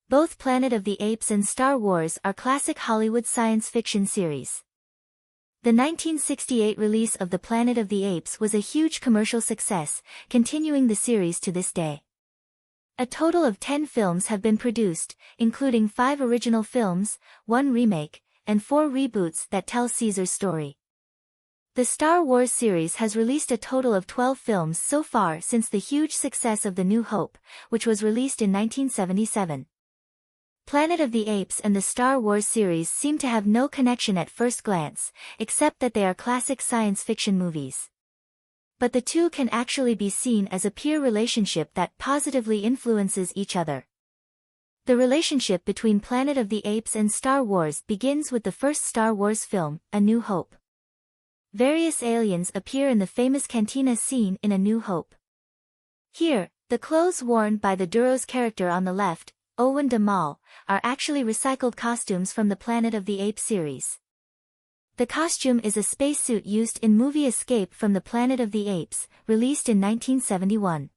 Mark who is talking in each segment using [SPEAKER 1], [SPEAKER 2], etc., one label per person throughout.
[SPEAKER 1] Both Planet of the Apes and Star Wars are classic Hollywood science fiction series. The 1968 release of the Planet of the Apes was a huge commercial success, continuing the series to this day. A total of 10 films have been produced, including 5 original films, 1 remake, and 4 reboots that tell Caesar's story. The Star Wars series has released a total of 12 films so far since the huge success of The New Hope, which was released in 1977. Planet of the Apes and the Star Wars series seem to have no connection at first glance, except that they are classic science fiction movies. But the two can actually be seen as a peer relationship that positively influences each other. The relationship between Planet of the Apes and Star Wars begins with the first Star Wars film, A New Hope. Various aliens appear in the famous cantina scene in A New Hope. Here, the clothes worn by the Duros character on the left, Owen de Mal, are actually recycled costumes from the Planet of the Apes series. The costume is a spacesuit used in movie Escape from the Planet of the Apes, released in 1971.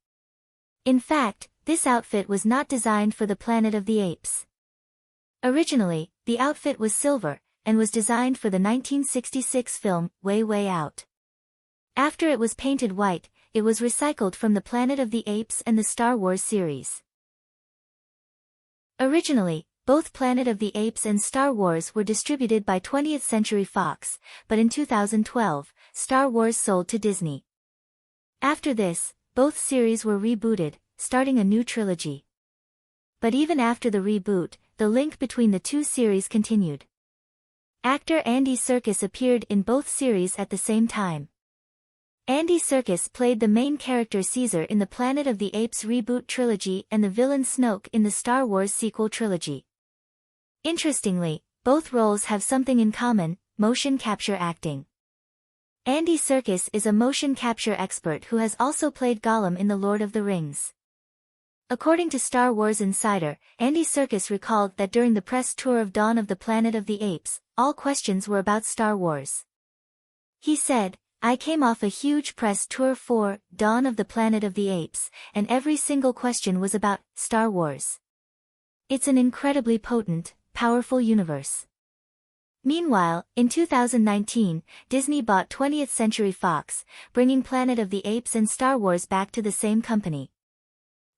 [SPEAKER 1] In fact, this outfit was not designed for the Planet of the Apes. Originally, the outfit was silver, and was designed for the 1966 film, Way Way Out. After it was painted white, it was recycled from the Planet of the Apes and the Star Wars series. Originally, both Planet of the Apes and Star Wars were distributed by 20th Century Fox, but in 2012, Star Wars sold to Disney. After this, both series were rebooted, starting a new trilogy. But even after the reboot, the link between the two series continued. Actor Andy Serkis appeared in both series at the same time. Andy Serkis played the main character Caesar in the Planet of the Apes reboot trilogy and the villain Snoke in the Star Wars sequel trilogy. Interestingly, both roles have something in common: motion capture acting. Andy Serkis is a motion capture expert who has also played Gollum in The Lord of the Rings. According to Star Wars Insider, Andy Serkis recalled that during the press tour of Dawn of the Planet of the Apes, all questions were about Star Wars. He said, "I came off a huge press tour for Dawn of the Planet of the Apes, and every single question was about Star Wars. It's an incredibly potent, powerful universe." Meanwhile, in 2019, Disney bought 20th Century Fox, bringing Planet of the Apes and Star Wars back to the same company.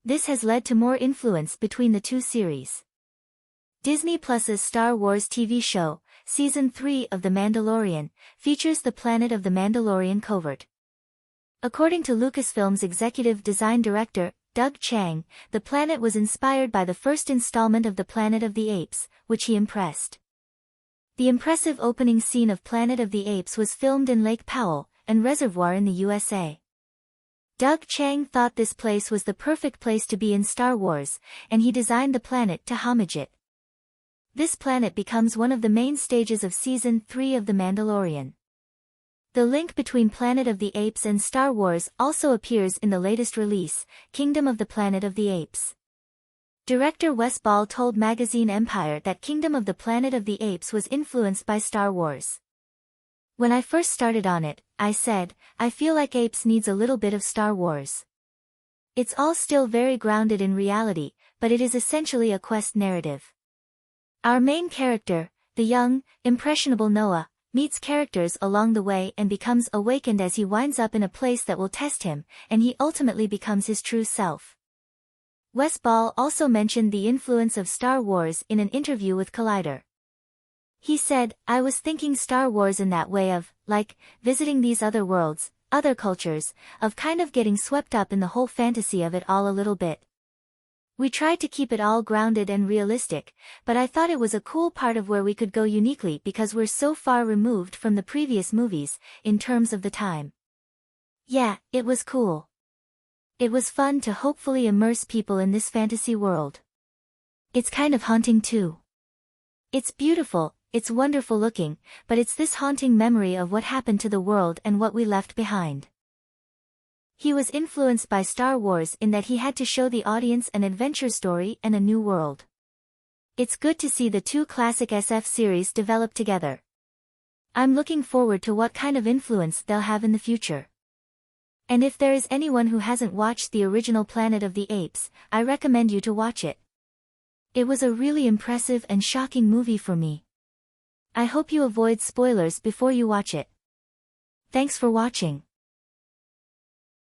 [SPEAKER 1] This has led to more influence between the two series. Disney Plus's Star Wars TV show, Season 3 of The Mandalorian, features the planet of the Mandalorian covert. According to Lucasfilm's executive design director, Doug Chang, the planet was inspired by the first installment of the Planet of the Apes, which he impressed. The impressive opening scene of Planet of the Apes was filmed in Lake Powell, an reservoir in the USA. Doug Chang thought this place was the perfect place to be in Star Wars, and he designed the planet to homage it. This planet becomes one of the main stages of Season 3 of The Mandalorian. The link between Planet of the Apes and Star Wars also appears in the latest release, Kingdom of the Planet of the Apes. Director Wes Ball told magazine Empire that Kingdom of the Planet of the Apes was influenced by Star Wars. "When I first started on it, I said, I feel like Apes needs a little bit of Star Wars. It's all still very grounded in reality, but it is essentially a quest narrative. Our main character, the young, impressionable Noah, meets characters along the way and becomes awakened as he winds up in a place that will test him, and he ultimately becomes his true self." Wes Ball also mentioned the influence of Star Wars in an interview with Collider. He said, "I was thinking Star Wars in that way of, like, visiting these other worlds, other cultures, of kind of getting swept up in the whole fantasy of it all a little bit. We tried to keep it all grounded and realistic, but I thought it was a cool part of where we could go uniquely because we're so far removed from the previous movies, in terms of the time. Yeah, it was cool. It was fun to hopefully immerse people in this fantasy world. It's kind of haunting too. It's beautiful, it's wonderful looking, but it's this haunting memory of what happened to the world and what we left behind." He was influenced by Star Wars in that he had to show the audience an adventure story and a new world. It's good to see the two classic SF series develop together. I'm looking forward to what kind of influence they'll have in the future. And if there is anyone who hasn't watched the original Planet of the Apes, I recommend you to watch it. It was a really impressive and shocking movie for me. I hope you avoid spoilers before you watch it. Thanks for watching.